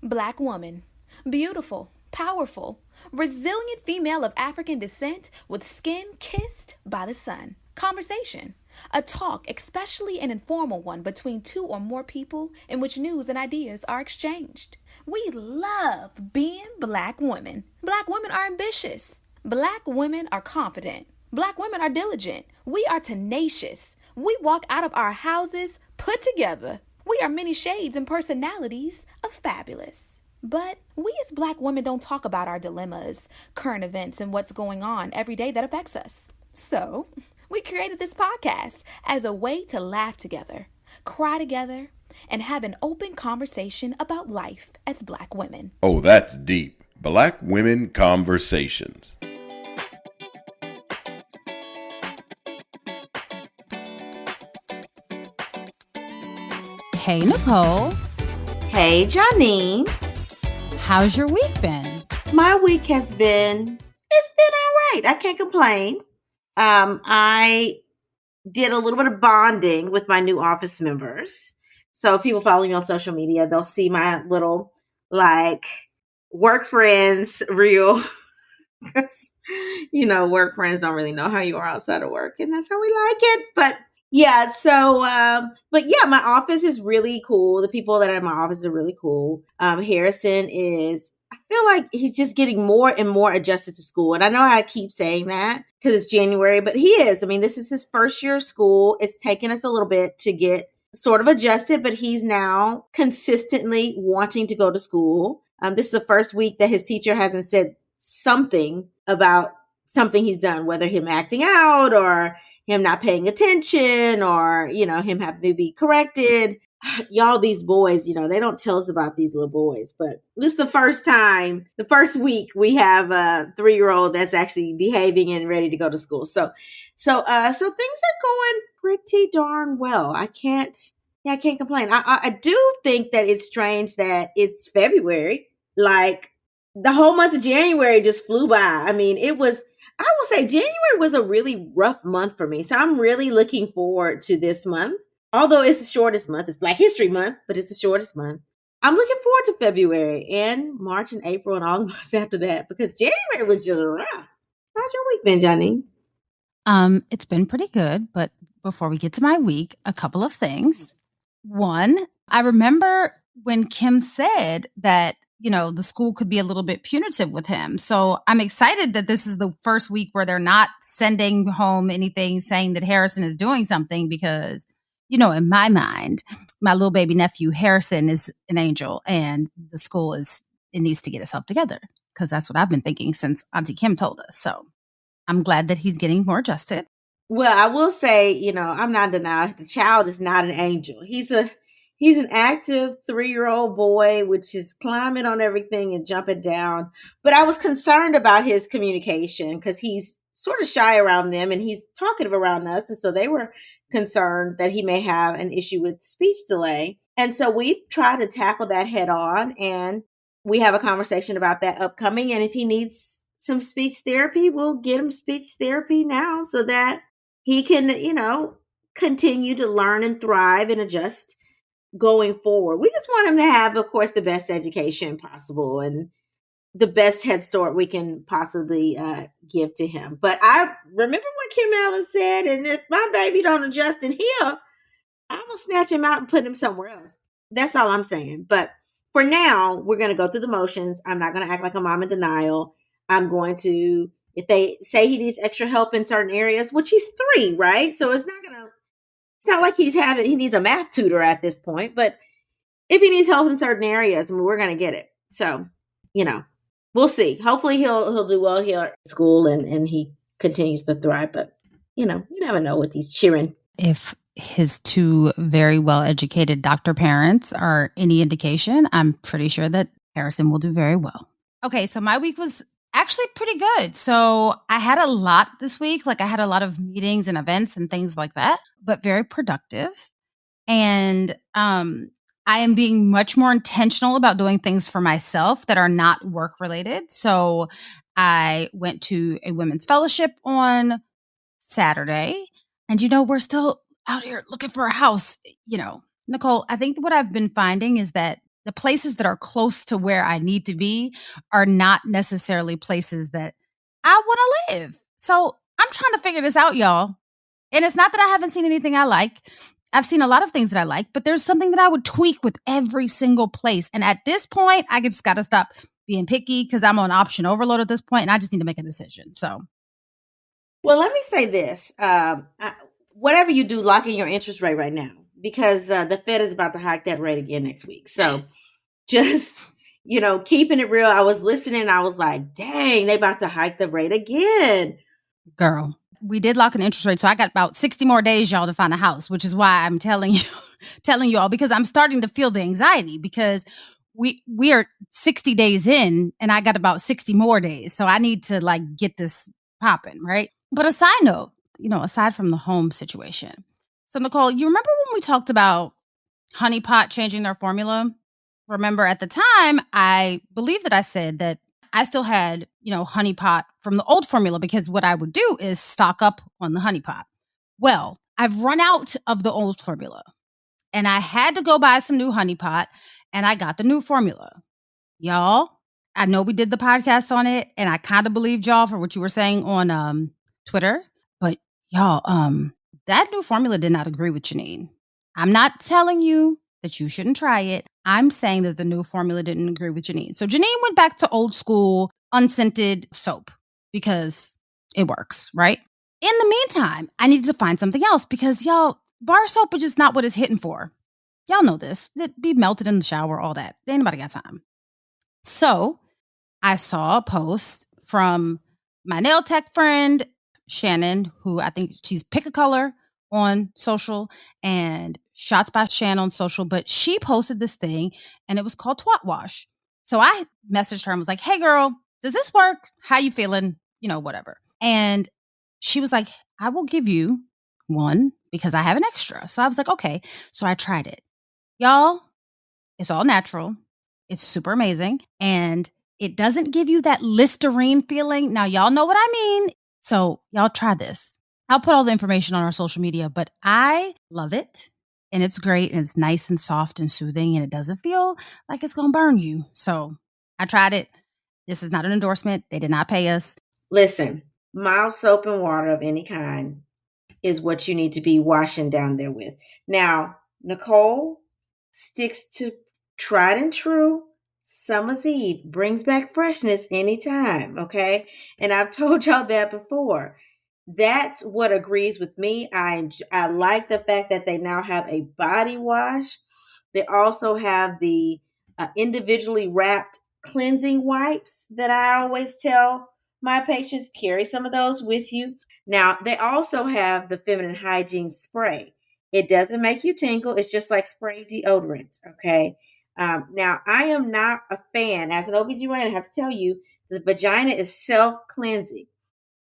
Black woman. Beautiful, powerful, resilient female of African descent with skin kissed by the sun. Conversation. A talk, especially an informal one between two or more people in which news and ideas are exchanged. We love being black women. Black women are ambitious. Black women are confident. Black women are diligent. We are tenacious. We walk out of our houses put together. We are many shades and personalities of fabulous. But we as black women don't talk about our dilemmas, current events, and what's going on every day that affects us. So, we created this podcast as a way to laugh together, cry together, and have an open conversation about life as black women. Oh, that's deep. Black Women Conversations. Hey, Nicole. Hey, Janine. How's your week been? My week it's been all right. I can't complain. I did a little bit of bonding with my new office members. So if people follow me on social media, they'll see my little work friends reel. Work friends don't really know how you are outside of work, and that's how we like it. But yeah, my office is really cool. The people that are in my office are really cool. Harrison I feel like he's just getting more and more adjusted to school. And I know I keep saying that because it's January, but he is. I mean, this is his first year of school. It's taken us a little bit to get sort of adjusted, but he's now consistently wanting to go to school. This is the first week that his teacher hasn't said something about something he's done, whether him acting out or him not paying attention or, him having to be corrected. Y'all, these boys, they don't tell us about these little boys, but this is the first week we have a 3-year-old that's actually behaving and ready to go to school. So things are going pretty darn well. I can't complain. I do think that it's strange that it's February. Like the whole month of January just flew by. I mean, I will say January was a really rough month for me. So I'm really looking forward to this month. Although it's the shortest month, it's Black History Month, but it's the shortest month. I'm looking forward to February and March and April and all the months after that because January was just rough. How's your week been, Johnny? It's been pretty good, but before we get to my week, a couple of things. One, I remember when Kim said that, the school could be a little bit punitive with him. So I'm excited that this is the first week where they're not sending home anything saying that Harrison is doing something because in my mind, my little baby nephew, Harrison, is an angel and the school it needs to get itself together because that's what I've been thinking since Auntie Kim told us. So I'm glad that he's getting more adjusted. Well, I will say, I'm not denying the child is not an angel. He's an active 3-year-old boy, which is climbing on everything and jumping down. But I was concerned about his communication because he's sort of shy around them and he's talkative around us. And so they were concerned that he may have an issue with speech delay. And so we try to tackle that head on and we have a conversation about that upcoming. And if he needs some speech therapy, we'll get him speech therapy now so that he can, continue to learn and thrive and adjust going forward. We just want him to have, of course, the best education possible and the best head start we can possibly give to him. But I remember what Kim Allen said, and if my baby don't adjust in here, I'm going to snatch him out and put him somewhere else. That's all I'm saying. But for now, we're going to go through the motions. I'm not going to act like a mom in denial. I'm going to, if they say he needs extra help in certain areas, which he's 3, right? So it's not like he needs a math tutor at this point, but if he needs help in certain areas, we're going to get it. So, we'll see. Hopefully he'll do well here at school and he continues to thrive. But, you never know with these cheering. If his 2 very well-educated doctor parents are any indication, I'm pretty sure that Harrison will do very well. Okay, so my week was actually pretty good. So I had a lot this week. I had a lot of meetings and events and things like that, but very productive. And I am being much more intentional about doing things for myself that are not work related. So I went to a women's fellowship on Saturday. And, we're still out here looking for a house. Nicole, I think what I've been finding is that the places that are close to where I need to be are not necessarily places that I want to live. So I'm trying to figure this out, y'all. And it's not that I haven't seen anything I like. I've seen a lot of things that I like, but there's something that I would tweak with every single place. And at this point, I just got to stop being picky because I'm on option overload at this point, and I just need to make a decision. So, well, let me say this. Whatever you do, lock in your interest rate right now because the Fed is about to hike that rate again next week. So just, keeping it real. I was listening. I was like, dang, they about to hike the rate again. Girl, we did lock an interest rate. So I got about 60 more days, y'all, to find a house, which is why I'm telling you all, because I'm starting to feel the anxiety because we are 60 days in and I got about 60 more days. So I need to get this popping, right? But a side note, aside from the home situation. So Nicole, you remember when we talked about Honey Pot changing their formula? Remember at the time, I believe that I said that I still had, Honey Pot from the old formula because what I would do is stock up on the Honey Pot. Well, I've run out of the old formula and I had to go buy some new Honey Pot and I got the new formula. Y'all, I know we did the podcast on it and I kind of believed y'all for what you were saying on Twitter, but y'all, that new formula did not agree with Janine. I'm not telling you that you shouldn't try it. I'm saying that the new formula didn't agree with Janine. So Janine went back to old school unscented soap because it works, right? In the meantime, I needed to find something else because y'all, bar soap is just not what it's hitting for. Y'all know this. It'd be melted in the shower, all that. Ain't nobody got time. So I saw a post from my nail tech friend, Shannon, who I think she's Pick a Color on social and Shots by Shan on social, but she posted this thing and it was called Twat Wash. So I messaged her and was like, hey girl, does this work? How you feeling? Whatever. And she was like, I will give you one because I have an extra. So I was like, okay. So I tried it. Y'all, it's all natural. It's super amazing. And it doesn't give you that Listerine feeling. Now, y'all know what I mean. So y'all try this. I'll put all the information on our social media, but I love it. And it's great. And it's nice and soft and soothing. And it doesn't feel like it's going to burn you. So I tried it. This is not an endorsement. They did not pay us. Listen, mild soap and water of any kind is what you need to be washing down there with. Now, Nicole sticks to tried and true. Summer's Eve brings back freshness anytime, okay? And I've told y'all that before. That's what agrees with me. I like the fact that they now have a body wash. They also have the individually wrapped cleansing wipes that I always tell my patients, carry some of those with you. Now, they also have the feminine hygiene spray. It doesn't make you tingle. It's just like spray deodorant, okay? Now, I am not a fan. As an OBGYN, I have to tell you, the vagina is self-cleansing.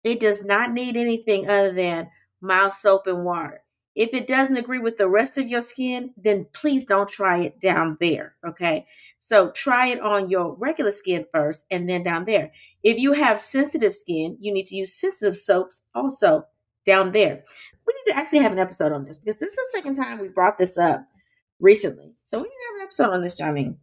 It does not need anything other than mild soap and water. If it doesn't agree with the rest of your skin, then please don't try it down there, okay? So try it on your regular skin first and then down there. If you have sensitive skin, you need to use sensitive soaps also down there. We need to actually have an episode on this because this is the second time we brought this up recently. So we need to have an episode on this, Janine.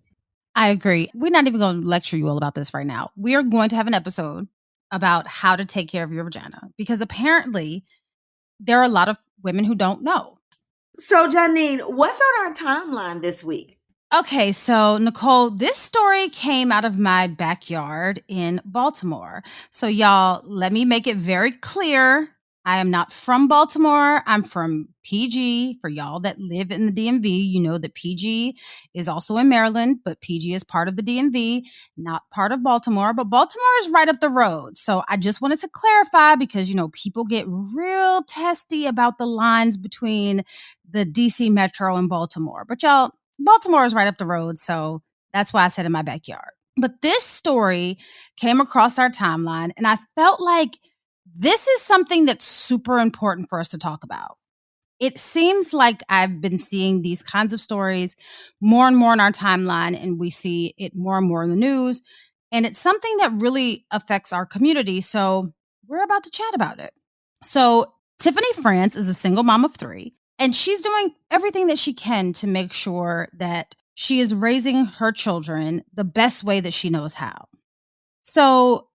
I agree. We're not even going to lecture you all about this right now. We are going to have an episode about how to take care of your vagina because apparently there are a lot of women who don't know. So, Janine, what's on our timeline this week? Okay, so Nicole, this story came out of my backyard in Baltimore. So y'all, let me make it very clear. I am not from Baltimore. I'm from PG. For y'all that live in the DMV, you know that PG is also in Maryland, but PG is part of the DMV, not part of Baltimore. But Baltimore is right up the road. So I just wanted to clarify because, people get real testy about the lines between the DC Metro and Baltimore. But y'all, Baltimore is right up the road. So that's why I said in my backyard. But this story came across our timeline and I felt like this is something that's super important for us to talk about. It seems like I've been seeing these kinds of stories more and more in our timeline, and we see it more and more in the news. And it's something that really affects our community. So we're about to chat about it. So Tiffany France is a single mom of 3, and she's doing everything that she can to make sure that she is raising her children the best way that she knows how. So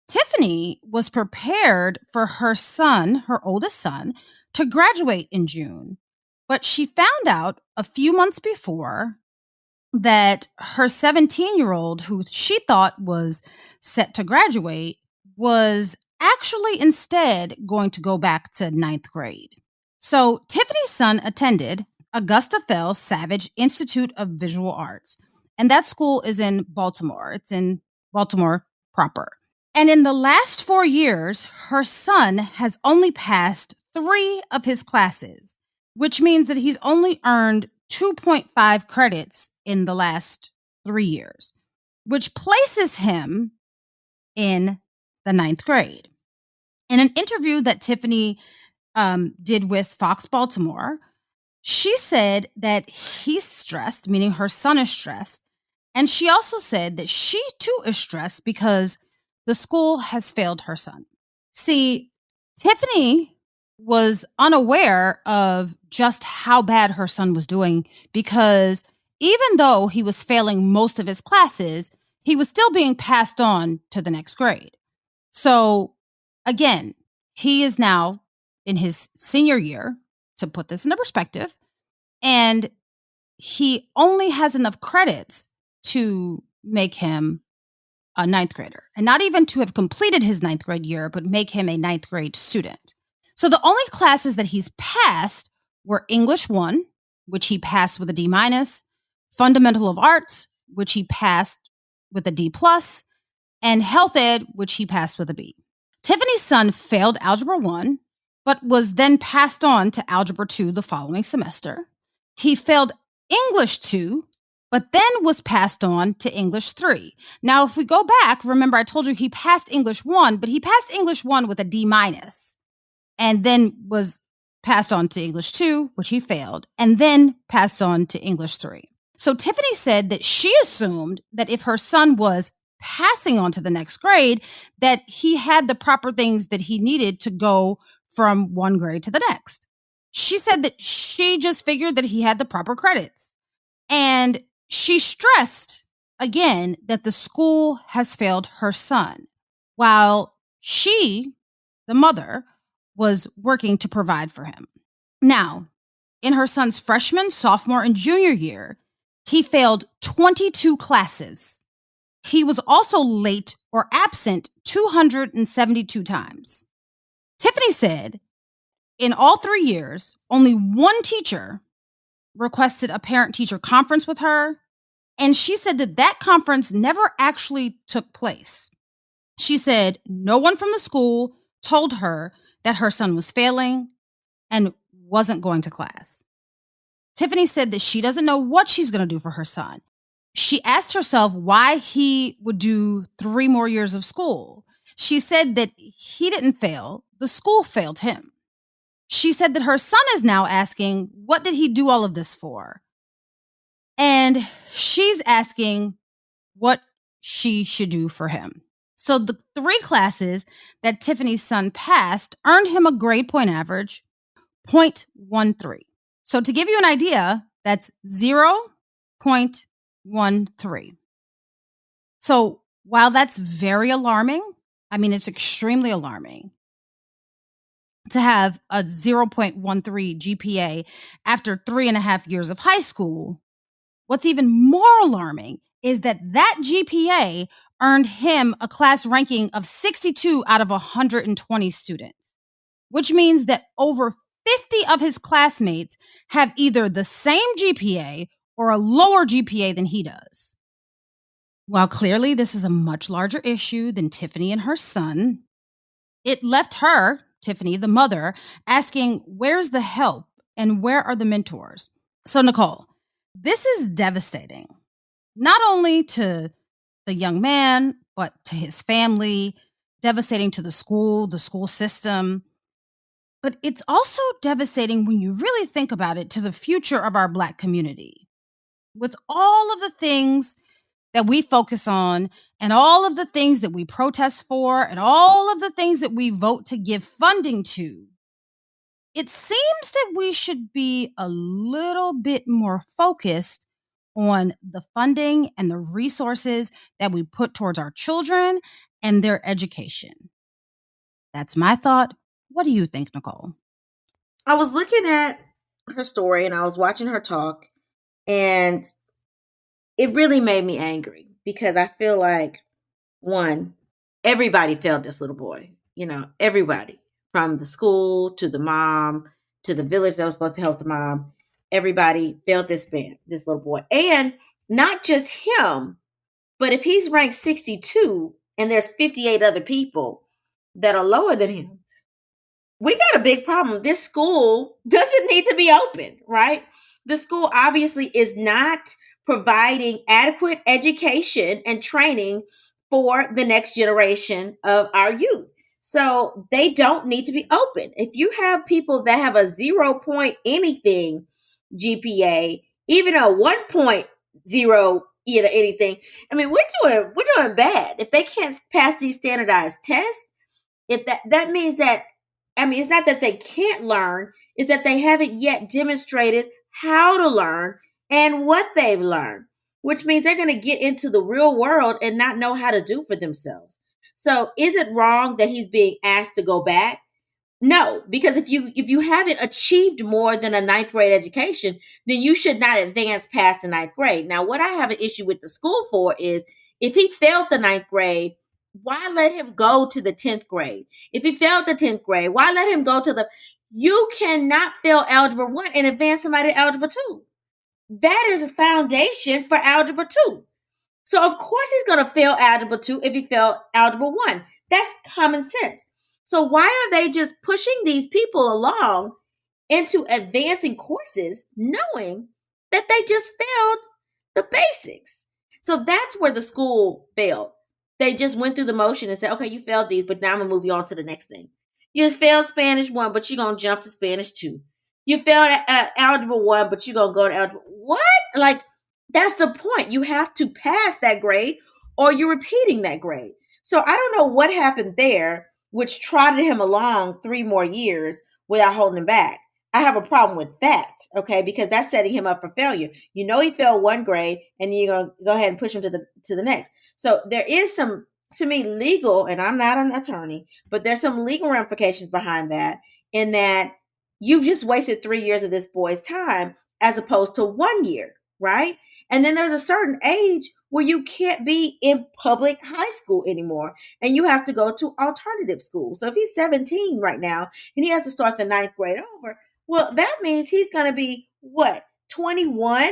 Tiffany was prepared for her son, her oldest son, to graduate in June. But she found out a few months before that her 17-year-old, who she thought was set to graduate, was actually instead going to go back to 9th grade. So Tiffany's son attended Augusta Fell Savage Institute of Visual Arts, and that school is in Baltimore. It's in Baltimore proper. And in the last 4 years, her son has only passed 3 of his classes, which means that he's only earned 2.5 credits in the last 3 years, which places him in the 9th grade. In an interview that Tiffany did with Fox Baltimore, she said that he's stressed, meaning her son is stressed. And she also said that she too is stressed because the school has failed her son. See, Tiffany was unaware of just how bad her son was doing because even though he was failing most of his classes, he was still being passed on to the next grade. So again, he is now in his senior year, to put this into perspective, and he only has enough credits to make him a 9th grader, and not even to have completed his 9th grade year, but make him a 9th grade student. So the only classes that he's passed were English 1, which he passed with a D-, Fundamental of Arts, which he passed with a D+, and Health Ed, which he passed with a B. Tiffany's son failed Algebra 1, but was then passed on to Algebra 2 the following semester. He failed English 2, but then was passed on to English 3. Now, if we go back, remember I told you he passed English 1, but he passed English 1 with a D-, and then was passed on to English 2, which he failed, and then passed on to English 3. So Tiffany said that she assumed that if her son was passing on to the next grade, that he had the proper things that he needed to go from one grade to the next. She said that she just figured that he had the proper credits. And she stressed, again, that the school has failed her son, while she, the mother, was working to provide for him. Now, in her son's freshman, sophomore, and junior year, he failed 22 classes. He was also late or absent 272 times. Tiffany said, in all 3 years, only one teacher requested a parent-teacher conference with her, and she said that that conference never actually took place. She said no one from the school told her that her son was failing and wasn't going to class. Tiffany said that she doesn't know what she's going to do for her son. She asked herself why he would do 3 more years of school. She said that he didn't fail, the school failed him. She said that her son is now asking, what did he do all of this for? And she's asking what she should do for him. So the 3 classes that Tiffany's son passed earned him a grade point average, 0.13. So to give you an idea, that's 0.13. So while that's very alarming, I mean, it's extremely alarming to have a 0.13 GPA after 3.5 years of high school. What's even more alarming is that that GPA earned him a class ranking of 62 out of 120 students, which means that over 50 of his classmates have either the same GPA or a lower GPA than he does. While clearly this is a much larger issue than Tiffany and her son, it left her, Tiffany, the mother, asking, where's the help and where are the mentors? So Nicole, this is devastating, not only to the young man, but to his family, devastating to the school system. But it's also devastating when you really think about it to the future of our Black community. With all of the things that we focus on and all of the things that we protest for and all of the things that we vote to give funding to, it seems that we should be a little bit more focused on the funding and the resources that we put towards our children and their education. That's my thought. What do you think, Nicole? I was looking at her story and I was watching her talk, and it really made me angry because I feel like, one, everybody failed this little boy. Everybody, from the school to the mom to the village that was supposed to help the mom. Everybody failed this little boy. And not just him, but if he's ranked 62 and there's 58 other people that are lower than him, we got a big problem. This school doesn't need to be open, right? The school obviously is not providing adequate education and training for the next generation of our youth. So they don't need to be open. If you have people that have a 0 point anything GPA, even a 1.0 anything, I mean, we're doing bad. If they can't pass these standardized tests, if that means that, I mean, it's not that they can't learn, it's that they haven't yet demonstrated how to learn and what they've learned, which means they're going to get into the real world and not know how to do for themselves. So is it wrong that he's being asked to go back? No, because if you haven't achieved more than a ninth grade education, then you should not advance past the ninth grade. Now, what I have an issue with the school for is if he failed the ninth grade, why let him go to the 10th grade? If he failed the 10th grade, why let him go to you cannot fail algebra 1 and advance somebody to algebra 2. That is a foundation for algebra 2. So of course he's going to fail algebra 2 if he failed algebra 1. That's common sense. So why are they just pushing these people along into advancing courses knowing that they just failed the basics? So that's where the school failed. They just went through the motion and said, okay, you failed these, but now I'm going to move you on to the next thing. You just failed Spanish 1, but you're going to jump to Spanish 2. You failed algebra 1, but you're going to go to algebra. What? Like, that's the point. You have to pass that grade or you're repeating that grade. So I don't know what happened there, which trotted him along 3 more years without holding him back. I have a problem with that, okay, because that's setting him up for failure. He failed 1 grade, and you're going to go ahead and push him to the next. So there is some, to me, legal, and I'm not an attorney, but there's some legal ramifications behind that, in that you've just wasted 3 years of this boy's time as opposed to 1 year, right? And then there's a certain age where you can't be in public high school anymore, and you have to go to alternative school. So if he's 17 right now and he has to start the 9th grade over, well, that means he's going to be, 21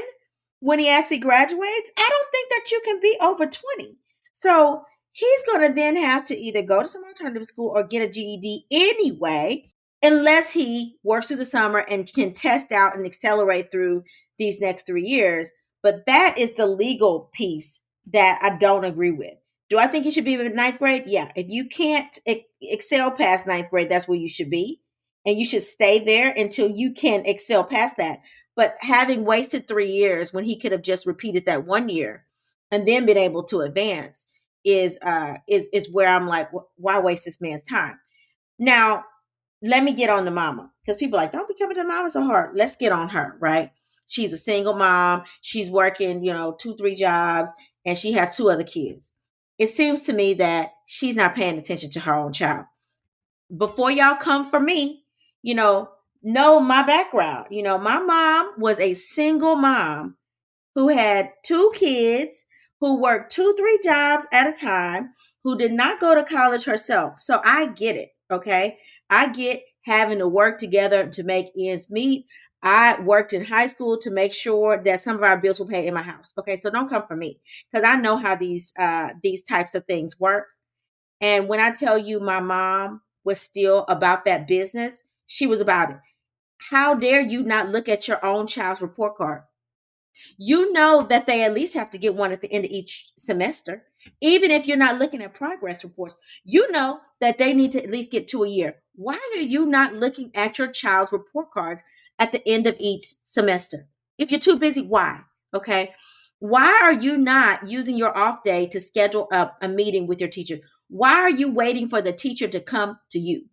when he actually graduates? I don't think that you can be over 20. So he's going to then have to either go to some alternative school or get a GED anyway, unless he works through the summer and can test out and accelerate through these next 3 years. But that is the legal piece that I don't agree with. Do I think he should be in 9th grade? Yeah. If you can't excel past 9th grade, that's where you should be. And you should stay there until you can excel past that. But having wasted 3 years when he could have just repeated that 1 year and then been able to advance is where I'm like, why waste this man's time? Now, let me get on the mama, because people are like, don't be coming to mama so hard. Let's get on her, right? She's a single mom. She's working, 2-3 jobs, and she has 2 other kids. It seems to me that she's not paying attention to her own child. Before y'all come for me, know my background. My mom was a single mom who had 2 kids, who worked 2-3 jobs at a time, who did not go to college herself. So I get it, okay? I get having to work together to make ends meet. I worked in high school to make sure that some of our bills were paid in my house. Okay, so don't come for me, because I know how these types of things work. And when I tell you my mom was still about that business, she was about it. How dare you not look at your own child's report card? You know that they at least have to get one at the end of each semester. Even if you're not looking at progress reports, you know that they need to at least get 2 a year. Why are you not looking at your child's report cards at the end of each semester? If you're too busy, why? Okay. Why are you not using your off day to schedule up a meeting with your teacher? Why are you waiting for the teacher to come to you?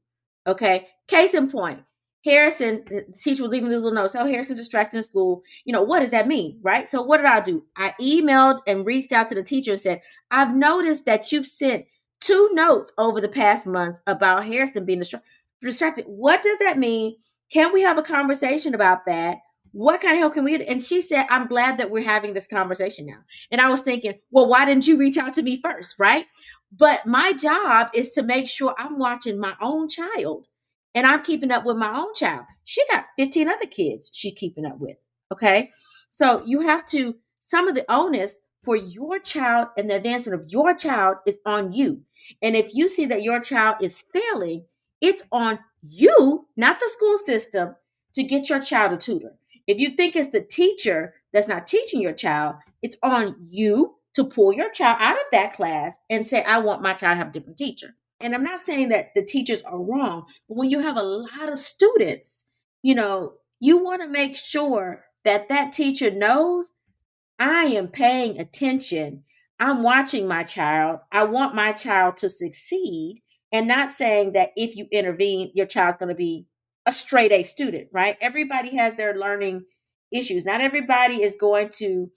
Okay. Case in point, Harrison, the teacher was leaving this little note. So Harrison distracted in school. What does that mean? Right. So what did I do? I emailed and reached out to the teacher and said, I've noticed that you've sent 2 notes over the past month about Harrison being distracted. What does that mean? Can we have a conversation about that? What kind of help can we get? And she said, I'm glad that we're having this conversation now. And I was thinking, well, why didn't you reach out to me first? Right. But my job is to make sure I'm watching my own child and I'm keeping up with my own child. She got 15 other kids she's keeping up with. Okay. So you have to, some of the onus for your child and the advancement of your child is on you. And if you see that your child is failing, it's on you, not the school system, to get your child a tutor. If you think it's the teacher that's not teaching your child, it's on you to pull your child out of that class and say, I want my child to have a different teacher. And I'm not saying that the teachers are wrong, but when you have a lot of students, you want to make sure that that teacher knows I am paying attention. I'm watching my child. I want my child to succeed, and not saying that if you intervene, your child's going to be a straight A student, right? Everybody has their learning issues. Not everybody is going to,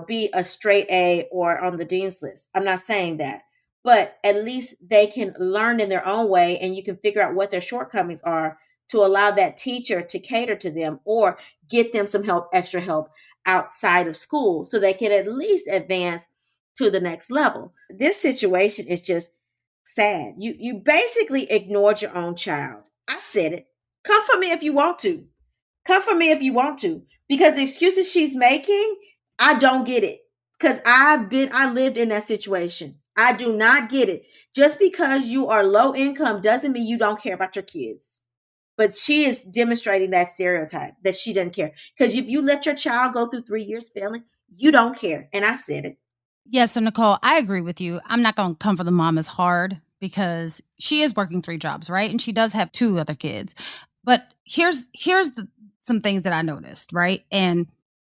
be a straight A or on the dean's list. I'm not saying that, but at least they can learn in their own way, and you can figure out what their shortcomings are to allow that teacher to cater to them or get them some help, extra help outside of school so they can at least advance to the next level. This situation is just sad. You basically ignored your own child. I said it. Come for me if you want to. Come for me if you want to. Because the excuses she's making, I don't get it. Because I lived in that situation. I do not get it. Just because you are low income doesn't mean you don't care about your kids. But she is demonstrating that stereotype that she doesn't care. Because if you let your child go through 3 years failing, you don't care. And I said it. Yeah, so Nicole, I agree with you. I'm not going to come for the mom as hard because she is working 3 jobs, right? And she does have 2 other kids. But here's some things that I noticed, right? And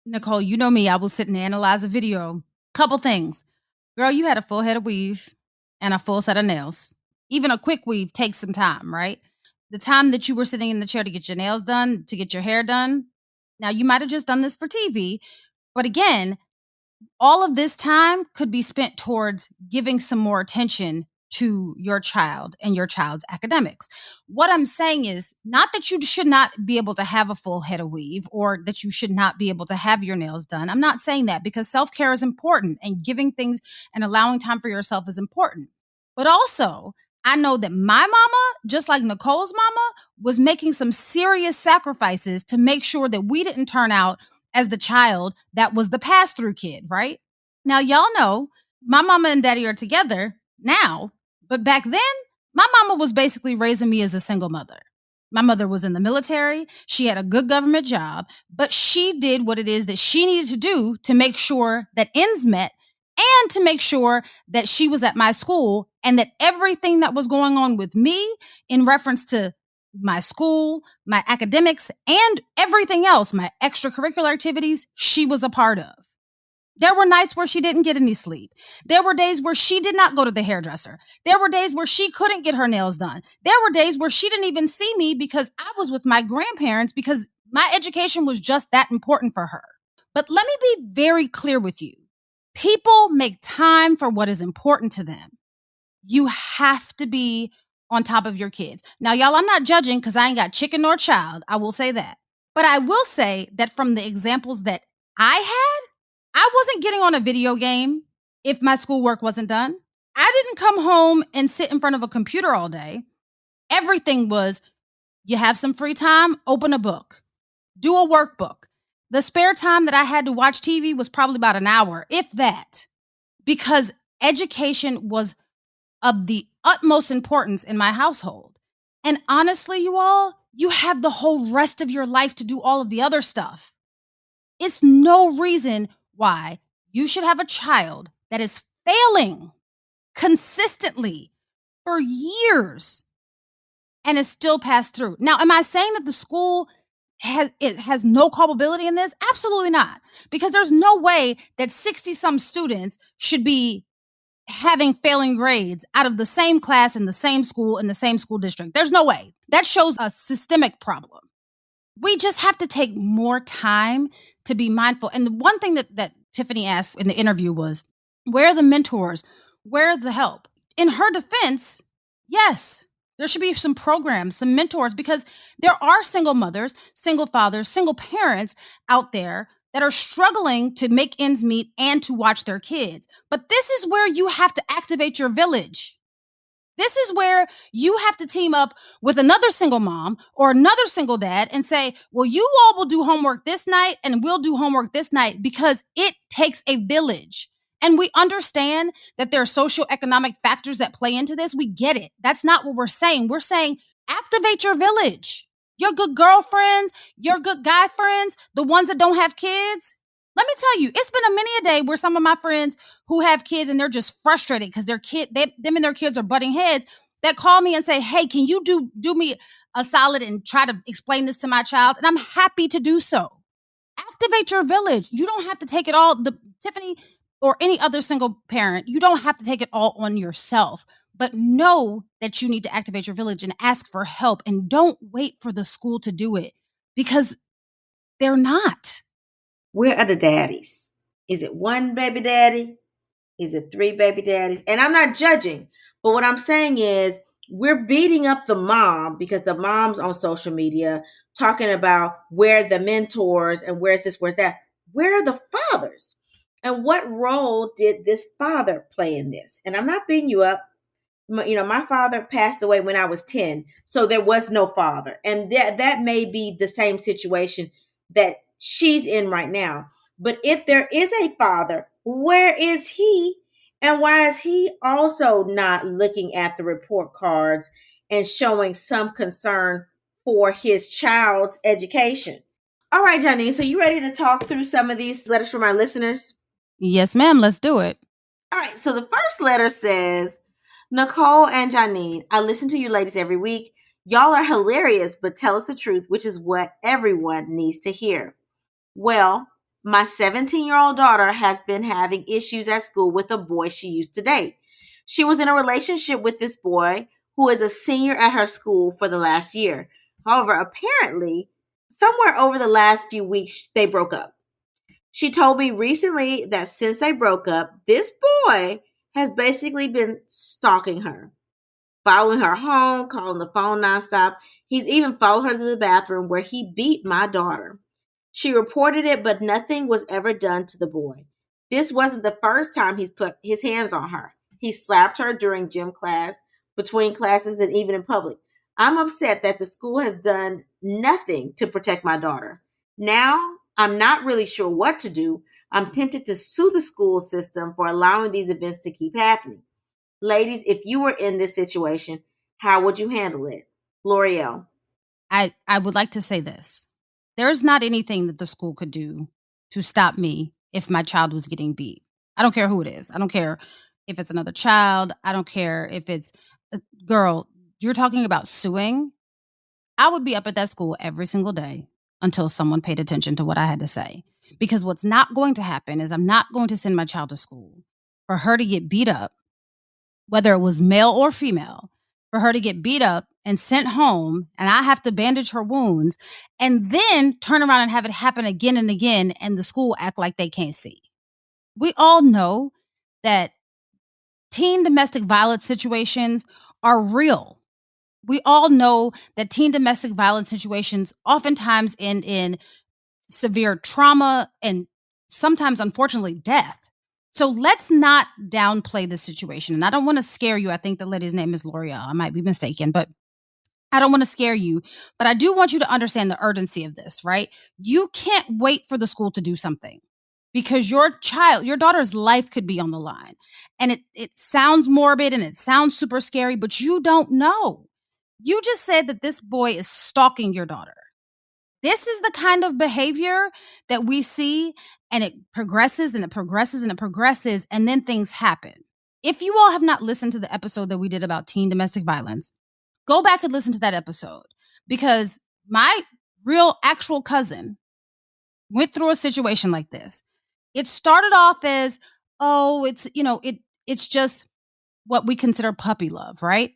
Nicole, you know me, I will sit and analyze a video. Couple things. Girl, you had a full head of weave and a full set of nails. Even a quick weave takes some time, right? The time that you were sitting in the chair to get your nails done, to get your hair done. Now, you might have just done this for TV. But again, all of this time could be spent towards giving some more attention to your child and your child's academics. What I'm saying is not that you should not be able to have a full head of weave or that you should not be able to have your nails done. I'm not saying that, because self-care is important and giving things and allowing time for yourself is important. But also, I know that my mama, just like Nicole's mama, was making some serious sacrifices to make sure that we didn't turn out as the child that was the pass-through kid, right? Now, y'all know my mama and daddy are together now, but back then, my mama was basically raising me as a single mother. My mother was in the military. She had a good government job, but she did what it is that she needed to do to make sure that ends met and to make sure that she was at my school and that everything that was going on with me in reference to my school, my academics, and everything else, my extracurricular activities, she was a part of. There were nights where she didn't get any sleep. There were days where she did not go to the hairdresser. There were days where she couldn't get her nails done. There were days where she didn't even see me because I was with my grandparents because my education was just that important for her. But let me be very clear with you. People make time for what is important to them. You have to be on top of your kids. Now, y'all, I'm not judging because I ain't got chicken nor child. I will say that. But I will say that from the examples that I had, I wasn't getting on a video game if my schoolwork wasn't done. I didn't come home and sit in front of a computer all day. Everything was, you have some free time, open a book, do a workbook. The spare time that I had to watch TV was probably about an hour, if that, because education was of the utmost importance in my household. And honestly, you all, you have the whole rest of your life to do all of the other stuff. It's no reason why you should have a child that is failing consistently for years and is still passed through. Now, am I saying that the school has no culpability in this? Absolutely not. Because there's no way that 60-some students should be having failing grades out of the same class in the same school in the same school district. There's no way. That shows a systemic problem. We just have to take more time to be mindful. And the one thing that Tiffany asked in the interview was, where are the mentors? Where are the help? In her defense, yes, there should be some programs, some mentors, because there are single mothers, single fathers, single parents out there that are struggling to make ends meet and to watch their kids. But this is where you have to activate your village. This is where you have to team up with another single mom or another single dad and say, well, you all will do homework this night and we'll do homework this night, because it takes a village. And we understand that there are socioeconomic factors that play into this. We get it. That's not what we're saying. We're saying activate your village. Your good girlfriends, your good guy friends, the ones that don't have kids. Let me tell you, it's been a many a day where some of my friends who have kids and they're just frustrated because them and their kids are butting heads, that call me and say, hey, can you do me a solid and try to explain this to my child? And I'm happy to do so. Activate your village. You don't have to take it all. Tiffany or any other single parent, you don't have to take it all on yourself. But know that you need to activate your village and ask for help. And don't wait for the school to do it, because they're not. Where are the daddies? Is it one baby daddy? Is it 3 baby daddies? And I'm not judging, but what I'm saying is we're beating up the mom because the mom's on social media talking about where the mentors and where's this, where's that. Where are the fathers? And what role did this father play in this? And I'm not beating you up. My father passed away when I was 10, so there was no father. And that may be the same situation that she's in right now. But if there is a father, where is he? And why is he also not looking at the report cards and showing some concern for his child's education? All right, Janine, so you ready to talk through some of these letters from our listeners? Yes, ma'am. Let's do it. All right, so the first letter says, Nicole and Janine, I listen to you ladies every week. Y'all are hilarious, but tell us the truth, which is what everyone needs to hear. Well, my 17-year-old daughter has been having issues at school with a boy she used to date. She was in a relationship with this boy who is a senior at her school for the last year. However, apparently, somewhere over the last few weeks, they broke up. She told me recently that since they broke up, this boy has basically been stalking her, following her home, calling the phone nonstop. He's even followed her to the bathroom where he beat my daughter. She reported it, but nothing was ever done to the boy. This wasn't the first time he's put his hands on her. He slapped her during gym class, between classes, and even in public. I'm upset that the school has done nothing to protect my daughter. Now, I'm not really sure what to do. I'm tempted to sue the school system for allowing these events to keep happening. Ladies, if you were in this situation, how would you handle it? L'Oreal. I would like to say this. There's not anything that the school could do to stop me if my child was getting beat. I don't care who it is. I don't care if it's another child. I don't care if it's a girl. You're talking about suing. I would be up at that school every single day until someone paid attention to what I had to say. Because what's not going to happen is I'm not going to send my child to school for her to get beat up, whether it was male or female, for her to get beat up and sent home, and I have to bandage her wounds, and then turn around and have it happen again and again, and the school act like they can't see. We all know that teen domestic violence situations are real. We all know that teen domestic violence situations oftentimes end in severe trauma and sometimes, unfortunately, death. So let's not downplay the situation. And I don't want to scare you. I think the lady's name is L'Oreal. I might be mistaken, but I don't want to scare you. But I do want you to understand the urgency of this, right? You can't wait for the school to do something because your daughter's life could be on the line. And it sounds morbid and it sounds super scary, but you don't know. You just said that this boy is stalking your daughter. This is the kind of behavior that we see, and it progresses and it progresses and it progresses, and then things happen. If you all have not listened to the episode that we did about teen domestic violence, go back and listen to that episode, because my real actual cousin went through a situation like this. It started off as, oh, it's, it's just what we consider puppy love, right?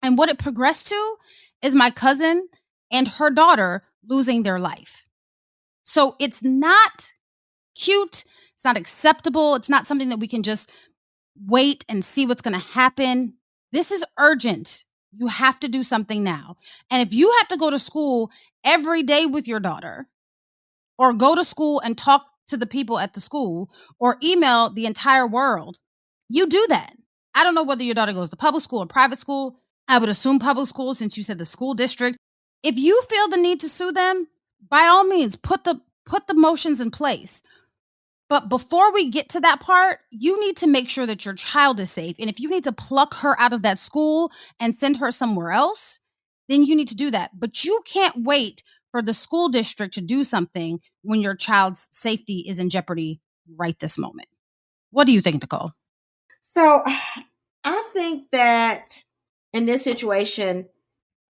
And what it progressed to is my cousin and her daughter losing their life. So it's not cute. It's not acceptable. It's not something that we can just wait and see what's going to happen. This is urgent. You have to do something now. And if you have to go to school every day with your daughter, or go to school and talk to the people at the school, or email the entire world, you do that. I don't know whether your daughter goes to public school or private school. I would assume public school since you said the school district. If you feel the need to sue them, by all means, put the motions in place. But before we get to that part, you need to make sure that your child is safe. And if you need to pluck her out of that school and send her somewhere else, then you need to do that. But you can't wait for the school district to do something when your child's safety is in jeopardy right this moment. What do you think, Nicole? So I think that in this situation,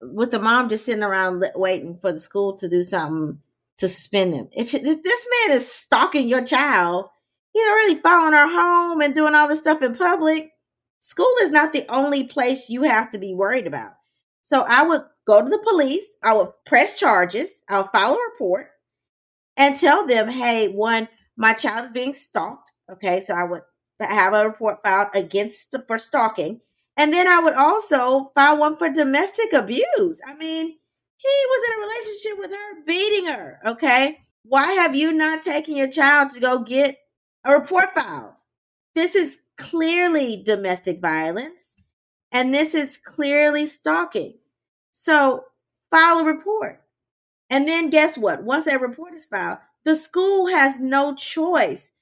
with the mom just sitting around waiting for the school to do something to suspend him, if this man is stalking your child, he's already following her home and doing all this stuff in public, school is not the only place you have to be worried about. So I would go to the police, I would press charges, I would file a report and tell them, hey, one, my child is being stalked. Okay, so I would have a report filed for stalking. And then I would also file one for domestic abuse. I mean, he was in a relationship with her, beating her. Okay, why have you not taken your child to go get a report filed? This is clearly domestic violence, and this is clearly stalking. So file a report. And then guess what? Once that report is filed, the school has no choice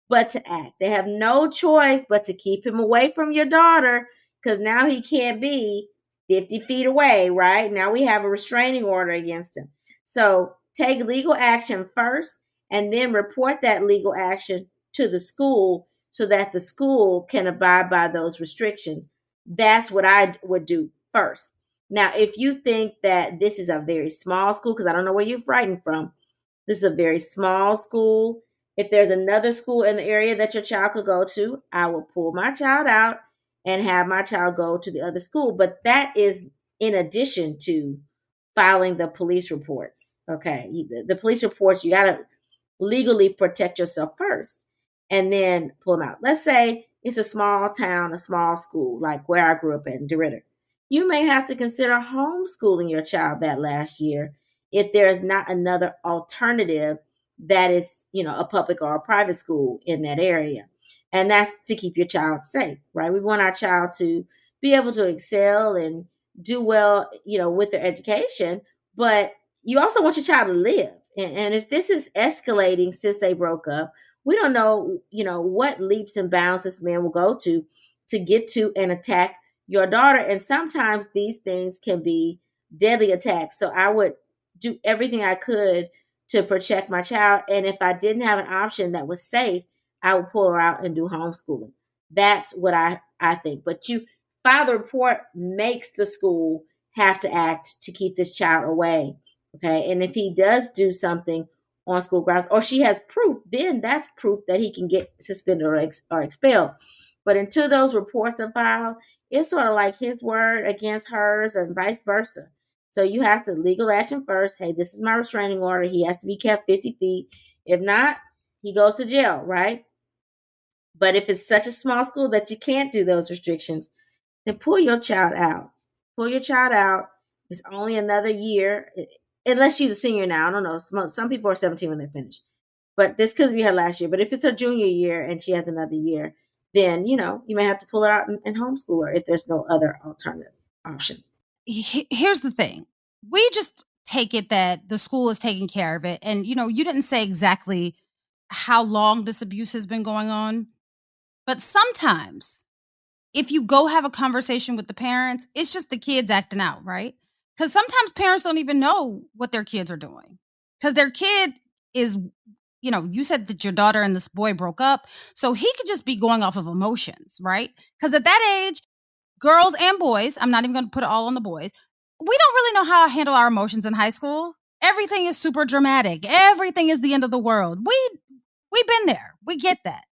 but to act. They have no choice but to keep him away from your daughter, because now he can't be 50 feet away, right? Now we have a restraining order against him. So take legal action first and then report that legal action to the school so that the school can abide by those restrictions. That's what I would do first. Now, if you think that this is a very small school, because I don't know where you're writing from, this is a very small school. If there's another school in the area that your child could go to, I will pull my child out and have my child go to the other school. But that is in addition to filing the police reports. Okay, the police reports, you got to legally protect yourself first and then pull them out. Let's say it's a small town, a small school, like where I grew up in DeRidder. You may have to consider homeschooling your child that last year if there's not another alternative that is, a public or a private school in that area. And that's to keep your child safe, right? We want our child to be able to excel and do well, with their education, but you also want your child to live. And if this is escalating since they broke up, we don't know, what leaps and bounds this man will go to get to and attack your daughter. And sometimes these things can be deadly attacks. So I would do everything I could to protect my child. And if I didn't have an option that was safe, I would pull her out and do homeschooling. That's what I think. But file the report makes the school have to act to keep this child away. Okay. And if he does do something on school grounds, or she has proof, then that's proof that he can get suspended or expelled. But until those reports are filed, it's sort of like his word against hers and vice versa. So you have to legal action first. Hey, this is my restraining order. He has to be kept 50 feet. If not, he goes to jail, right? But if it's such a small school that you can't do those restrictions, then pull your child out. Pull your child out. It's only another year, unless she's a senior now. I don't know. Some people are 17 when they're finished. But this could be her last year. But if it's her junior year and she has another year, then, you may have to pull her out and homeschool her if there's no other alternative option. Here's the thing. We just take it that the school is taking care of it. And, you didn't say exactly how long this abuse has been going on. But sometimes if you go have a conversation with the parents, it's just the kids acting out, right? Because sometimes parents don't even know what their kids are doing. Because their kid is, you said that your daughter and this boy broke up. So he could just be going off of emotions, right? Because at that age, girls and boys, I'm not even going to put it all on the boys, we don't really know how to handle our emotions in high school. Everything is super dramatic. Everything is the end of the world. We've been there. We get that.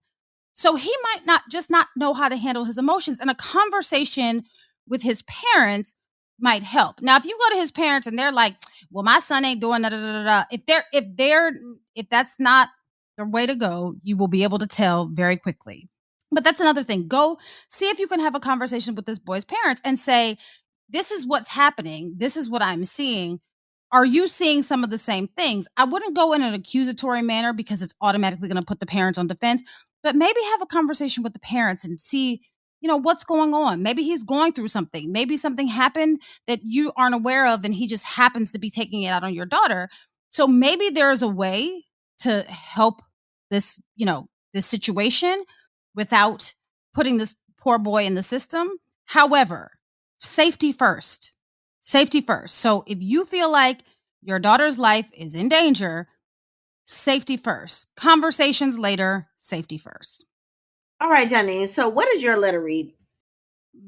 So he might not know how to handle his emotions, and a conversation with his parents might help. Now, if you go to his parents and they're like, "Well, my son ain't doing da da da da," if that's not the way to go, you will be able to tell very quickly. But that's another thing. Go see if you can have a conversation with this boy's parents and say, "This is what's happening. This is what I'm seeing. Are you seeing some of the same things?" I wouldn't go in an accusatory manner because it's automatically going to put the parents on defense, but maybe have a conversation with the parents and see, what's going on. Maybe he's going through something. Maybe something happened that you aren't aware of and he just happens to be taking it out on your daughter. So maybe there's a way to help this, this situation without putting this poor boy in the system. However, safety first. Safety first. So if you feel like your daughter's life is in danger, safety first. Conversations later, safety first. All right, Janine. So what does your letter read?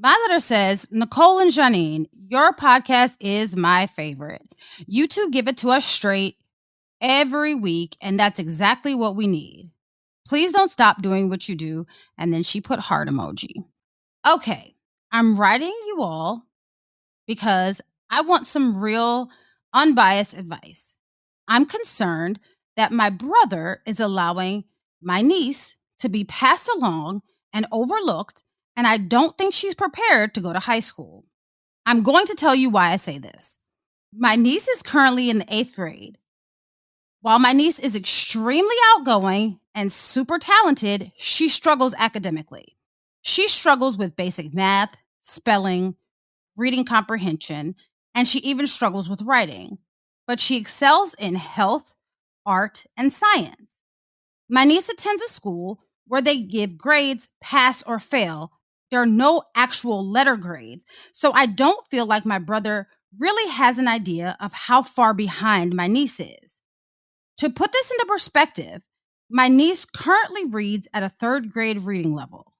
My letter says, Nicole and Janine, your podcast is my favorite. You two give it to us straight every week, and that's exactly what we need. Please don't stop doing what you do. And then she put heart emoji. Okay, I'm writing you all because I want some real unbiased advice. I'm concerned that my brother is allowing my niece to be passed along and overlooked, and I don't think she's prepared to go to high school. I'm going to tell you why I say this. My niece is currently in the 8th grade. While my niece is extremely outgoing and super talented, she struggles academically. She struggles with basic math, spelling, reading comprehension, and she even struggles with writing. But she excels in health, art, and science. My niece attends a school where they give grades pass or fail. There are no actual letter grades, so I don't feel like my brother really has an idea of how far behind my niece is. To put this into perspective, my niece currently reads at a 3rd grade reading level.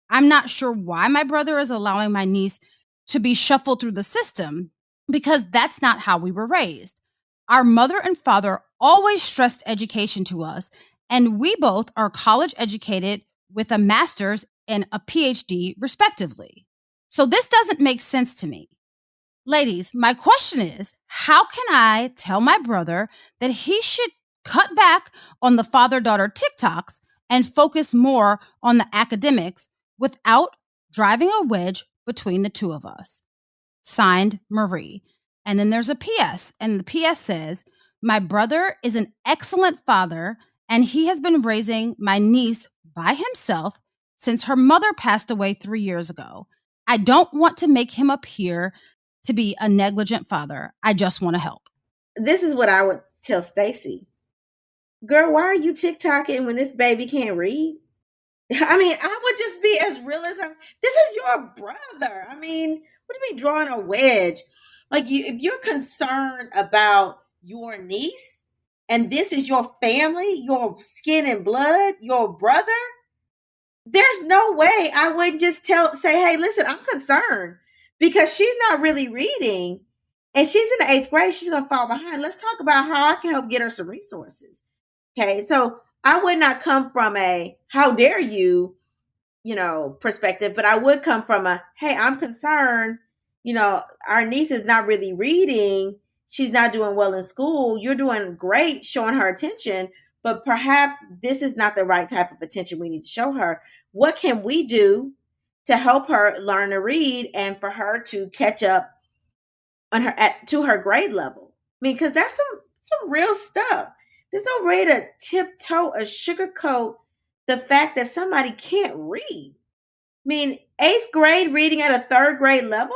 I'm not sure why my brother is allowing my niece to be shuffled through the system, because that's not how we were raised. Our mother and father always stressed education to us, and we both are college educated with a master's and a PhD, respectively. So this doesn't make sense to me. Ladies, my question is, how can I tell my brother that he should cut back on the father-daughter TikToks and focus more on the academics without driving a wedge between the two of us? Signed, Marie. And then there's a PS, and the PS says, my brother is an excellent father, and he has been raising my niece by himself since her mother passed away 3 years ago. I don't want to make him appear to be a negligent father. I just want to help. This is what I would tell Stacy. Girl, why are you TikToking when this baby can't read? I mean, I would just be as real as this is your brother. I mean, what do you mean drawing a wedge? Like, if you're concerned about your niece and this is your family, your skin and blood, your brother, there's no way I wouldn't just say, hey, listen, I'm concerned because she's not really reading and she's in the 8th grade. She's going to fall behind. Let's talk about how I can help get her some resources. Okay. So I would not come from a, how dare you, perspective, but I would come from a, hey, I'm concerned, our niece is not really reading. She's not doing well in school. You're doing great showing her attention, but perhaps this is not the right type of attention we need to show her. What can we do to help her learn to read and for her to catch up on to her grade level? I mean, because that's some real stuff. There's no way to tiptoe or sugarcoat the fact that somebody can't read. I mean, 8th grade reading at a 3rd grade level?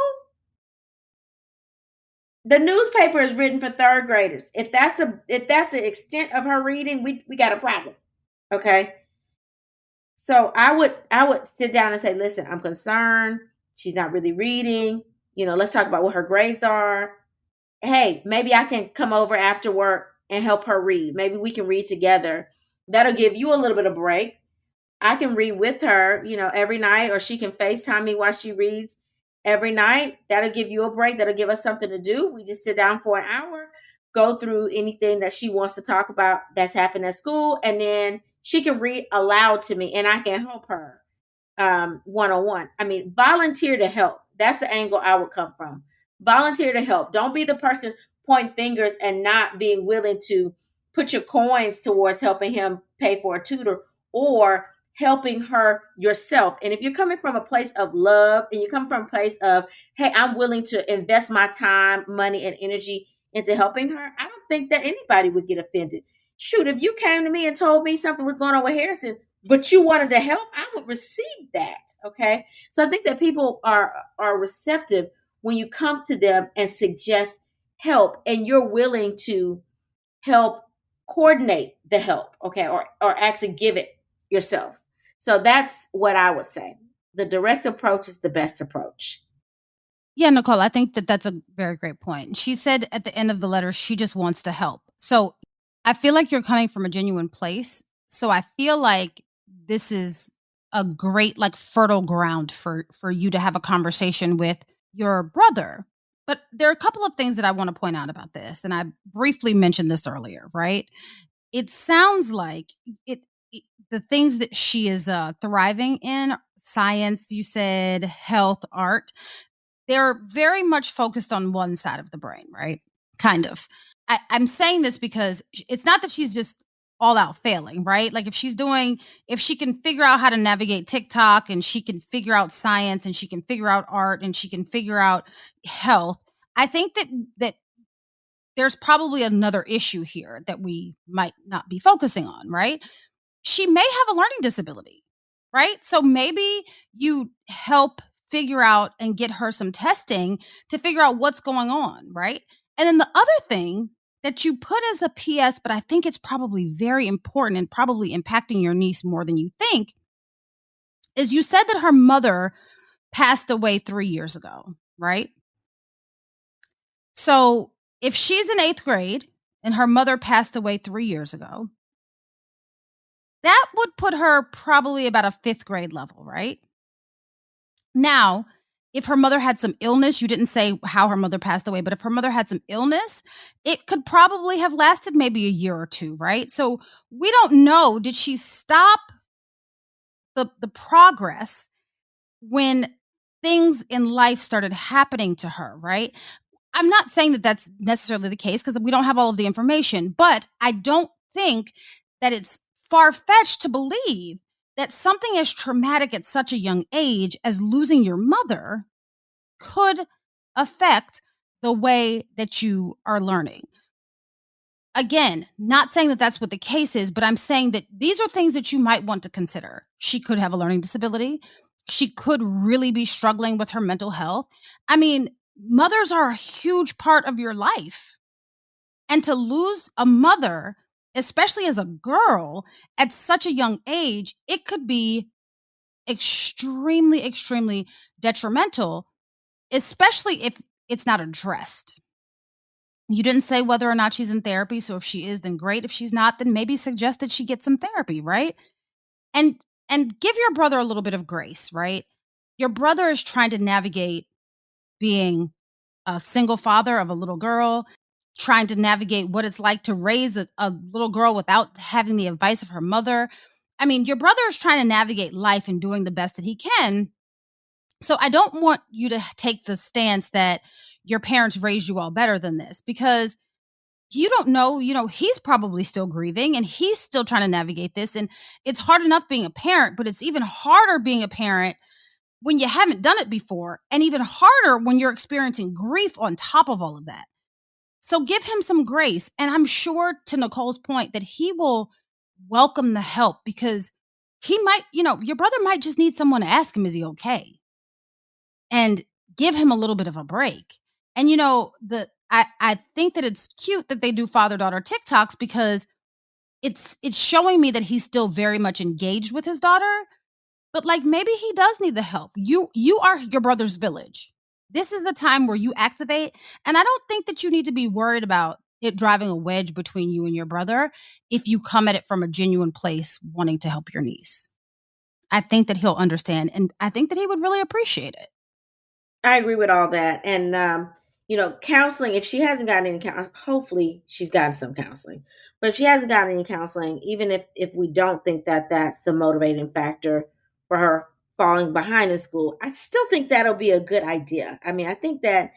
The newspaper is written for 3rd graders. If that's the extent of her reading, we got a problem. Okay? So I would sit down and say, listen, I'm concerned. She's not really reading. Let's talk about what her grades are. Hey, maybe I can come over after work and help her read. Maybe we can read together. That'll give you a little bit of break. I can read with her, every night, or she can FaceTime me while she reads every night. That'll give you a break. That'll give us something to do. We just sit down for an hour, go through anything that she wants to talk about that's happened at school, and then she can read aloud to me and I can help her one-on-one. I mean, volunteer to help. That's the angle I would come from. Volunteer to help. Don't be the person pointing fingers and not being willing to put your coins towards helping him pay for a tutor or helping her yourself. And if you're coming from a place of love and you come from a place of, hey, I'm willing to invest my time, money, and energy into helping her, I don't think that anybody would get offended. Shoot, if you came to me and told me something was going on with Harrison, but you wanted to help, I would receive that. Okay. So I think that people are receptive when you come to them and suggest help and you're willing to help coordinate the help, okay, or actually give it yourselves. So that's what I would say. The direct approach is the best approach. Yeah, Nicole, I think that that's a very great point. She said at the end of the letter, she just wants to help. So I feel like you're coming from a genuine place. So I feel like this is a great, like, fertile ground for you to have a conversation with your brother. But there are a couple of things that I want to point out about this. And I briefly mentioned this earlier, right? It sounds like the things that she is thriving in, science, you said, health, art, they're very much focused on one side of the brain, right? Kind of. I'm saying this because it's not that she's just all out failing, right? Like if she can figure out how to navigate TikTok and she can figure out science and she can figure out art and she can figure out health, I think that there's probably another issue here that we might not be focusing on, right? She may have a learning disability, right? So maybe you help figure out and get her some testing to figure out what's going on, right? And then the other thing that you put as a PS, but I think it's probably very important and probably impacting your niece more than you think, is you said that her mother passed away 3 years ago, right? So if she's in 8th grade and her mother passed away 3 years ago, that would put her probably about a 5th grade level, right? Now, if her mother had some illness, you didn't say how her mother passed away, but if her mother had some illness, it could probably have lasted maybe a year or two, right? So we don't know. Did she stop the progress when things in life started happening to her, right? I'm not saying that that's necessarily the case because we don't have all of the information, but I don't think that it's far-fetched to believe that something as traumatic at such a young age as losing your mother could affect the way that you are learning. Again, not saying that that's what the case is, but I'm saying that these are things that you might want to consider. She could have a learning disability. She could really be struggling with her mental health. I mean, mothers are a huge part of your life. And to lose a mother, especially as a girl, at such a young age, it could be extremely, extremely detrimental, especially if it's not addressed. You didn't say whether or not she's in therapy, so if she is, then great. If she's not, then maybe suggest that she get some therapy, right? And give your brother a little bit of grace, right? Your brother is trying to navigate being a single father of a little girl, trying to navigate what it's like to raise a little girl without having the advice of her mother. I mean, your brother is trying to navigate life and doing the best that he can. So I don't want you to take the stance that your parents raised you all better than this, because you don't know, he's probably still grieving and he's still trying to navigate this. And it's hard enough being a parent, but it's even harder being a parent when you haven't done it before, and even harder when you're experiencing grief on top of all of that. So give him some grace. And I'm sure, to Nicole's point, that he will welcome the help, because he might, your brother might just need someone to ask him, is he okay? And give him a little bit of a break. And, I think that it's cute that they do father-daughter TikToks, because it's showing me that he's still very much engaged with his daughter. But like, maybe he does need the help. You are your brother's village. This is the time where you activate. And I don't think that you need to be worried about it driving a wedge between you and your brother if you come at it from a genuine place wanting to help your niece. I think that he'll understand. And I think that he would really appreciate it. I agree with all that. And, counseling, if she hasn't gotten any counseling, hopefully she's gotten some counseling. But if she hasn't gotten any counseling, even if we don't think that that's the motivating factor for her falling behind in school, I still think that'll be a good idea. I mean, I think that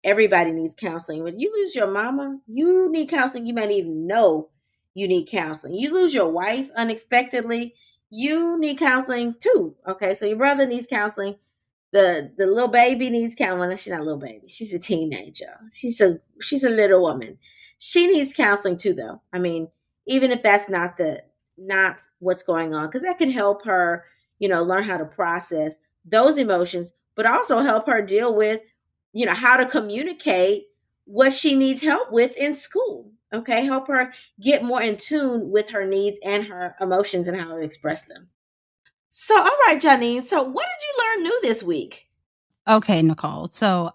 everybody needs counseling. When you lose your mama, you need counseling. You might even know you need counseling. You lose your wife unexpectedly, you need counseling too. Okay, so your brother needs counseling. The little baby needs counseling. She's not a little baby. She's a teenager. She's a little woman. She needs counseling too, though. I mean, even if that's not what's going on, because that can help her, learn how to process those emotions, but also help her deal with, how to communicate what she needs help with in school. Okay, help her get more in tune with her needs and her emotions and how to express them. So, all right, Janine. So, what did you learn new this week? Okay, Nicole. So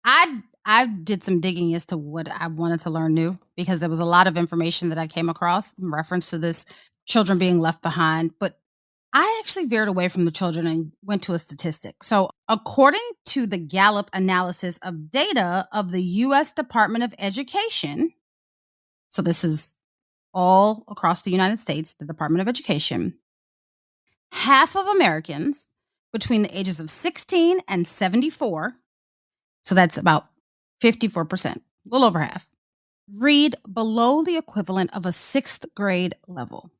I did some digging as to what I wanted to learn new, because there was a lot of information that I came across in reference to this children being left behind. But I actually veered away from the children and went to a statistic. So, according to the Gallup analysis of data of the U.S. Department of Education, so this is all across the United States, the Department of Education, half of Americans between the ages of 16 and 74, so that's about 54%, a little over half, read below the equivalent of a sixth grade level.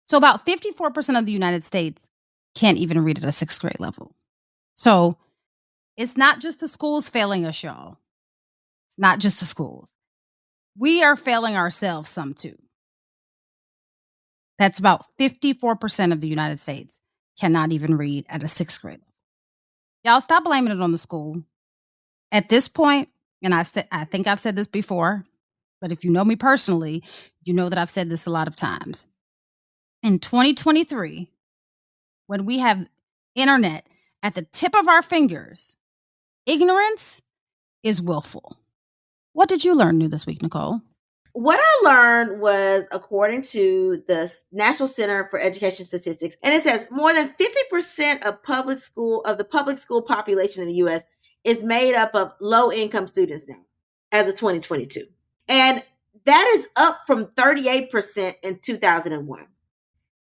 So about 54% of the United States can't even read at a sixth grade level. So it's not just the schools failing us, y'all. It's not just the schools. We are failing ourselves some too. That's about 54% of the United States cannot even read at a sixth grade level. Y'all stop blaming it on the school. At this point, and I think I've said this before, but if you know me personally, you know that I've said this a lot of times. In 2023, when we have internet at the tip of our fingers, ignorance is willful. What did you learn new this week, Nicole? What I learned was, according to the National Center for Education Statistics, and it says more than 50% of the public school population in the U.S. is made up of low-income students now, as of 2022. And that is up from 38% in 2001.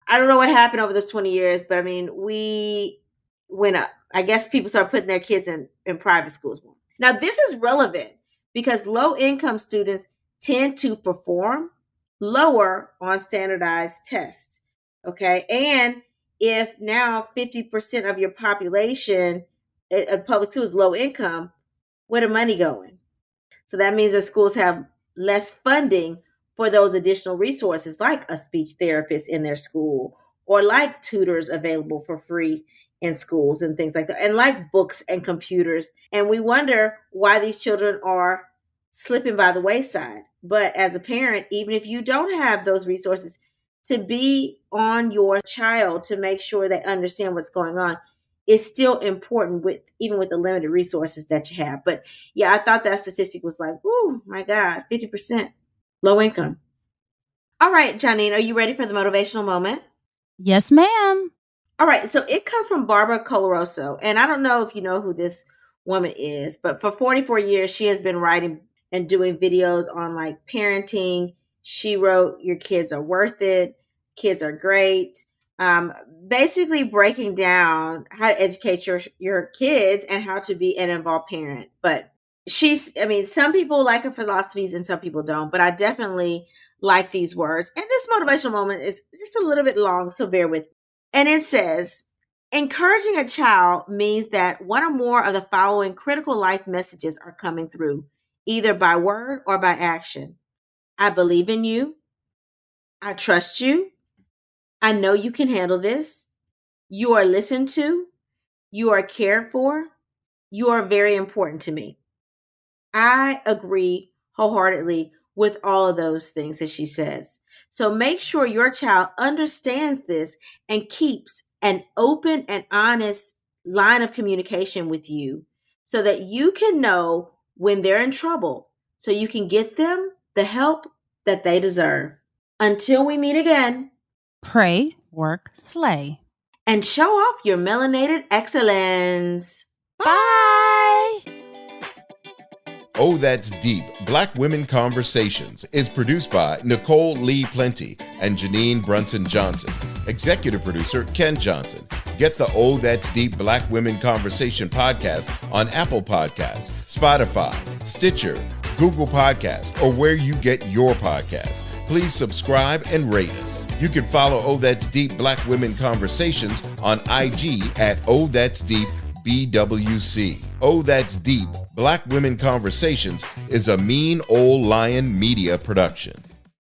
I don't know what happened over those 20 years, but I mean, we went up. I guess people started putting their kids in private schools more. Now, this is relevant because low-income students tend to perform lower on standardized tests. Okay. And if now 50% of your population of public school is low income, where the money going? So that means that schools have less funding for those additional resources, like a speech therapist in their school, or like tutors available for free in schools and things like that, and like books and computers. And we wonder why these children are slipping by the wayside. But as a parent, even if you don't have those resources, to be on your child to make sure they understand what's going on is still important, even with the limited resources that you have. But yeah, I thought that statistic was like, oh my God, 50% low income. All right, Janine, are you ready for the motivational moment? Yes, ma'am. All right, so it comes from Barbara Coloroso. And I don't know if you know who this woman is, but for 44 years, she has been writing and doing videos on like parenting. She wrote Your Kids Are Worth It, Kids Are Great, basically breaking down how to educate your kids and how to be an involved parent. But some people like her philosophies and some people don't, but I definitely like these words. And this motivational moment is just a little bit long, so bear with me. And it says, encouraging a child means that one or more of the following critical life messages are coming through, either by word or by action. I believe in you. I trust you. I know you can handle this. You are listened to. You are cared for. You are very important to me. I agree wholeheartedly with all of those things that she says. So make sure your child understands this and keeps an open and honest line of communication with you so that you can know when they're in trouble, so you can get them the help that they deserve. Until we meet again, pray, work, slay, and show off your melanated excellence. Bye. Oh, That's Deep, Black Women Conversations is produced by Nicole Lee Plenty and Janine Brunson Johnson. Executive producer, Ken Johnson. Get the Oh, That's Deep Black Women Conversation podcast on Apple Podcasts, Spotify, Stitcher, Google Podcasts, or where you get your podcasts. Please subscribe and rate us. You can follow Oh, That's Deep Black Women Conversations on IG at Oh, That's Deep BWC. Oh, That's Deep Black Women Conversations is a Mean Old Lion Media production.